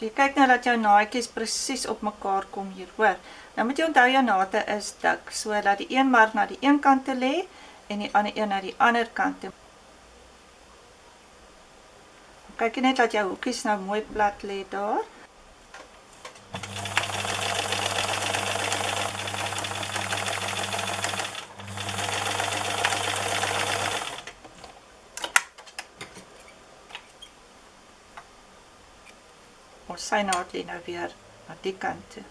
So jy kyk nou dat jou naadjies presies op mekaar kom hier, hoor. Nou moet jy onthou jou naate is dik, so dat die een maar na die een kant toe lê en die ander een na die ander kant toe. Kyk net dat jou hoekies nou mooi plat lê daar. Ons sy naad lê nou weer na die kant toe.